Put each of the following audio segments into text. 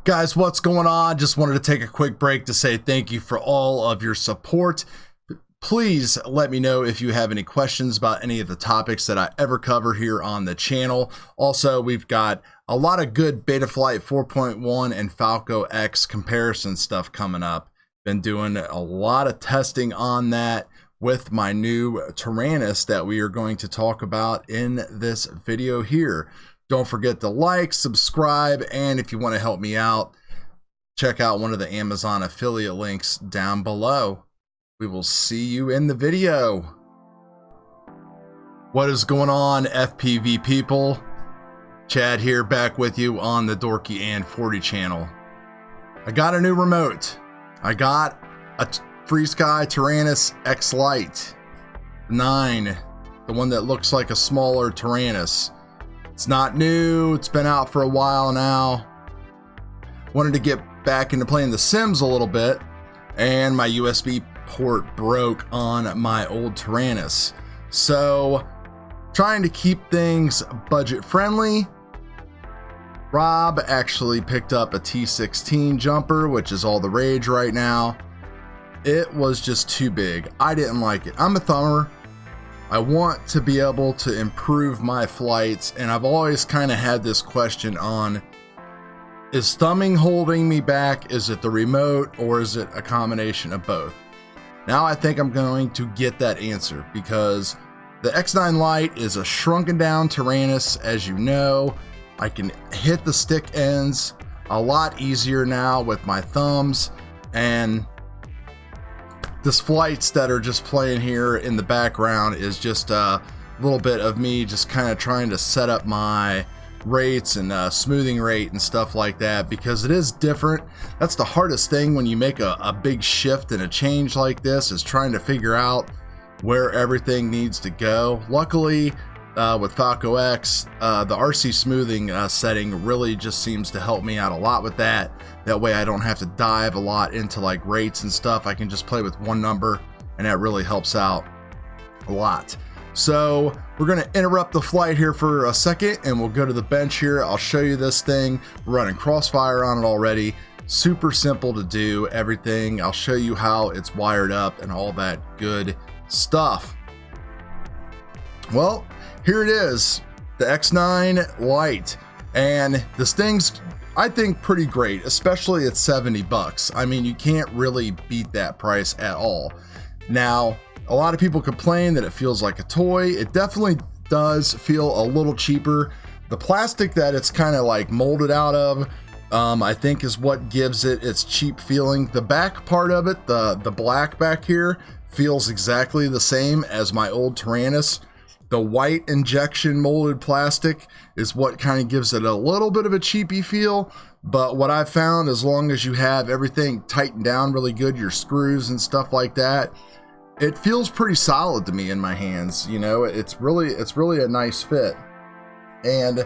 Guys, what's going on? Just wanted to take a quick break to say thank you for all of your support. Please let me know if you have any questions about any of the topics that I ever cover here on the channel. Also, we've got a lot of good Betaflight 4.1 and Falco X comparison stuff coming up. Been doing a lot of testing on that with my new TARANIS that we are going to talk about in this video here. Don't forget to like, subscribe, and if you want to help me out, check out one of the Amazon affiliate links down below. We will see you in the video. What is going on, FPV people? Chad here, back with you on the Dorky and 40 channel. I got a new remote. I got a FreeSky TARANIS X LITE 9, the one that looks like a smaller TARANIS. It's not new, it's been out for a while now. Wanted to get back into playing The Sims a little bit, and my USB port broke on my old TARANIS. So, trying to keep things budget friendly. Rob actually picked up a T16 jumper, which is all the rage right now. It was just too big. I didn't like it. I'm a thumber. I want to be able to improve my flights, and I've always kind of had this question on, is thumbing holding me back? Is it the remote, or is it a combination of both? Now I think I'm going to get that answer, because the X9 Lite is a shrunken down TARANIS, as you know. I can hit the stick ends a lot easier now with my thumbs, and this flights that are just playing here in the background is just a little bit of me just kind of trying to set up my rates and smoothing rate and stuff like that, because it is different. That's the hardest thing when you make a big shift and a change like this, is trying to figure out where everything needs to go. Luckily, with Falco X, the RC smoothing setting really just seems to help me out a lot with that. That way I don't have to dive a lot into like rates and stuff. I can just play with one number, and that really helps out a lot. So we're gonna interrupt the flight here for a second, and we'll go to the bench here. I'll show you this thing. We're running CROSSFIRE on it already. Super simple to do everything. I'll show you how it's wired up and all that good stuff. Well, here it is, the X9 Lite, and this thing's, I think, pretty great, especially at 70 bucks. I mean, you can't really beat that price at all. Now, a lot of people complain that it feels like a toy. It definitely does feel a little cheaper. The plastic that it's kind of like molded out of, I think is what gives it its cheap feeling. The back part of it, the black back here, feels exactly the same as my old TARANIS. The white injection molded plastic is what kind of gives it a little bit of a cheapy feel. But what I've found, as long as you have everything tightened down really good, your screws and stuff like that, it feels pretty solid to me in my hands. You know, it's really a nice fit. And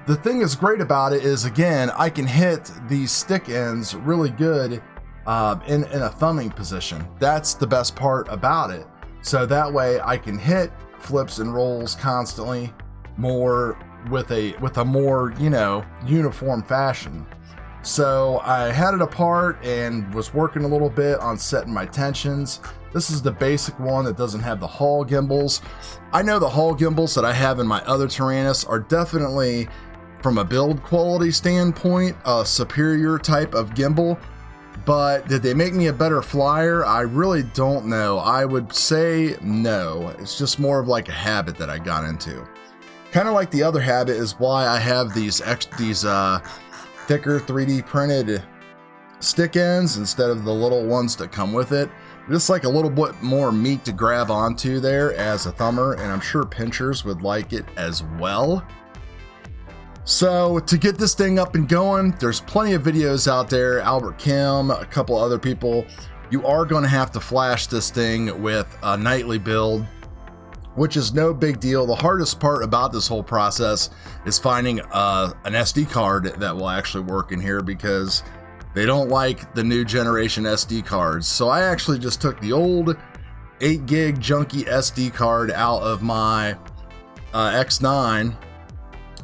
the thing that's great about it is, again, I can hit these stick ends really good in a thumbing position. That's the best part about it. So that way I can hit flips and rolls constantly more with a more, you know, uniform fashion. So I had it apart and was working a little bit on setting my tensions. This is the basic one that doesn't have the Hall gimbals. I know the Hall gimbals that I have in my other TARANIS are definitely, from a build quality standpoint, a superior type of gimbal. But did they make me a better flyer? I really don't know. I would say no. It's just more of like a habit that I got into. Kind of like the other habit is why I have these thicker 3D printed stick ends instead of the little ones that come with it. Just like a little bit more meat to grab onto there as a thumber, and I'm sure pinchers would like it as well. So to get this thing up and going, there's plenty of videos out there. Albert Kim, a couple other people. You are going to have to flash this thing with a nightly build, which is no big deal. The hardest part about this whole process is finding an SD card that will actually work in here, because they don't like the new generation SD cards. So I actually just took the old 8 gig junky SD card out of my X9,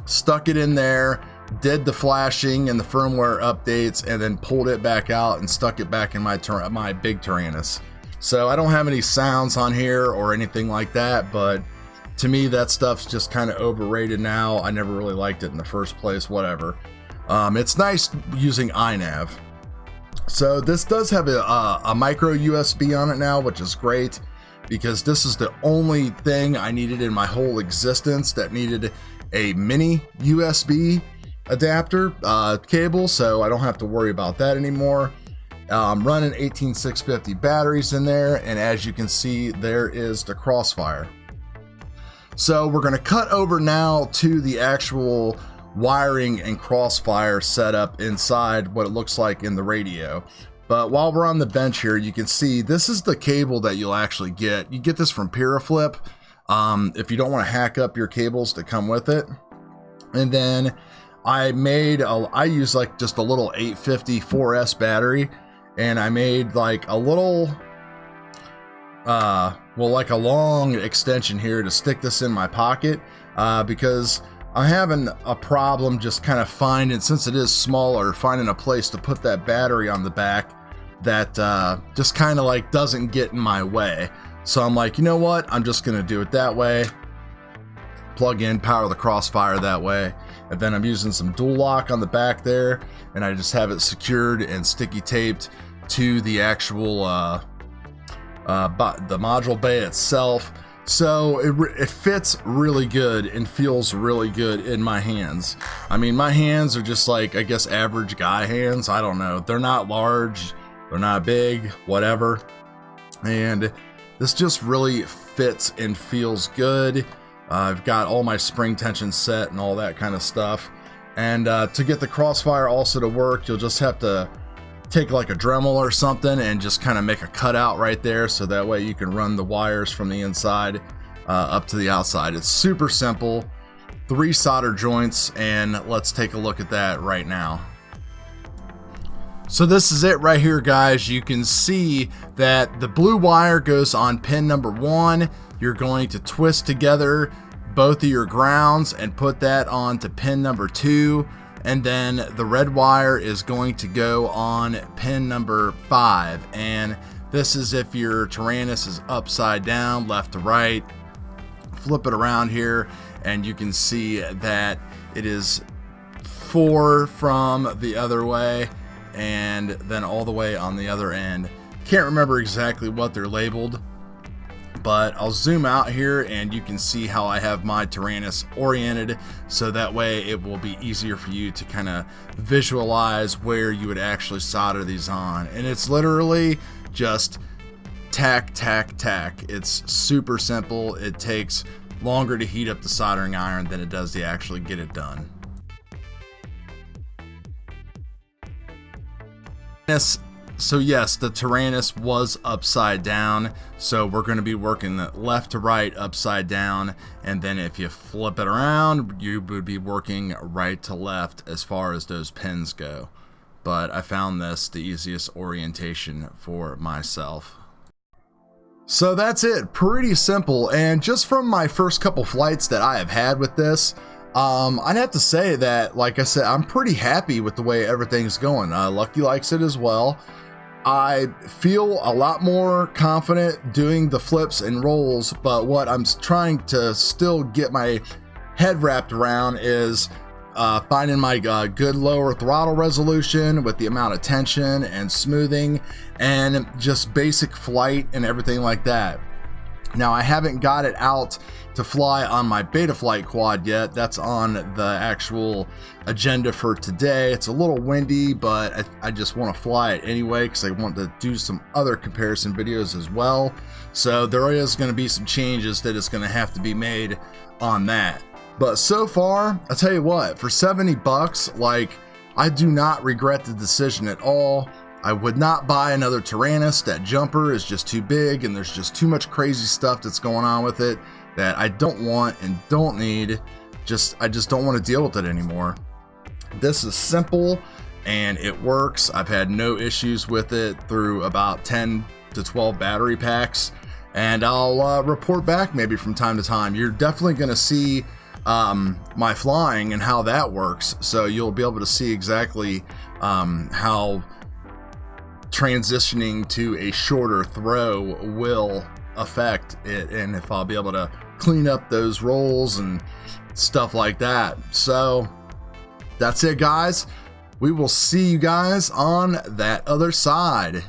stuck it in there, did the flashing and the firmware updates, and then pulled it back out and stuck it back in my big TARANIS. So I don't have any sounds on here or anything like that, but to me that stuff's just kind of overrated now. I never really liked it in the first place, whatever. It's nice using iNav. So this does have a micro USB on it now, which is great, because this is the only thing I needed in my whole existence that needed a mini USB adapter cable, so I don't have to worry about that anymore. I'm running 18650 batteries in there, and as you can see, there is the CROSSFIRE. So we're going to cut over now to the actual wiring and CROSSFIRE setup inside what it looks like in the radio. But while we're on the bench here, you can see this is the cable that you'll actually get. You get this from Piraflip if you don't want to hack up your cables to come with it. And then I use like just a little 850 4S battery, and I made like a little like a long extension here to stick this in my pocket, because I'm having a problem just kind of finding, since it is smaller, finding a place to put that battery on the back that just kind of like doesn't get in my way. So I'm like, you know what, I'm just gonna do it that way, plug in, power the CROSSFIRE that way, and then I'm using some dual lock on the back there, and I just have it secured and sticky taped to the actual the module bay itself. So it fits really good and feels really good in my hands. I mean, my hands are just like, I guess, average guy hands. I don't know. They're not large, they're not big, whatever. And this just really fits and feels good. I've got all my spring tension set and all that kind of stuff. And to get the CROSSFIRE also to work, you'll just have to take like a Dremel or something and just kind of make a cutout right there, so that way you can run the wires from the inside up to the outside. It's super simple, 3 solder joints, and let's take a look at that right now. So this is it right here, guys. You can see that the blue wire goes on pin number 1. You're going to twist together both of your grounds and put that onto pin number 2. And then the red wire is going to go on pin number 5. And this is if your TARANIS is upside down, left to right. Flip it around here, and you can see that it is 4 from the other way, and then all the way on the other end. Can't remember exactly what they're labeled, but I'll zoom out here and you can see how I have my TARANIS oriented, so that way it will be easier for you to kind of visualize where you would actually solder these on. And it's literally just tack, tack, tack. It's super simple. It takes longer to heat up the soldering iron than it does to actually get it done. So yes, the TARANIS was upside down, so we're going to be working the left to right upside down, and then if you flip it around, you would be working right to left as far as those pins go. But I found this the easiest orientation for myself. So that's it, pretty simple. And just from my first couple flights that I have had with this, I'd have to say that, like I said, I'm pretty happy with the way everything's going. Lucky likes it as well. I feel a lot more confident doing the flips and rolls, but what I'm trying to still get my head wrapped around is finding my good lower throttle resolution with the amount of tension and smoothing and just basic flight and everything like that. Now, I haven't got it out to fly on my Betaflight quad yet. That's on the actual agenda for today. It's a little windy, but I just want to fly it anyway because I want to do some other comparison videos as well. So there is going to be some changes that is going to have to be made on that. But so far, I'll tell you what, for 70 bucks, like, I do not regret the decision at all. I would not buy another TARANIS. That jumper is just too big, and there's just too much crazy stuff that's going on with it that I don't want and don't need. I just don't want to deal with it anymore. This is simple and it works. I've had no issues with it through about 10 to 12 battery packs, and I'll report back maybe from time to time. You're definitely going to see my flying and how that works. So you'll be able to see exactly how transitioning to a shorter throw will affect it, and if I'll be able to clean up those rolls and stuff like that. So that's it, guys. We will see you guys on that other side.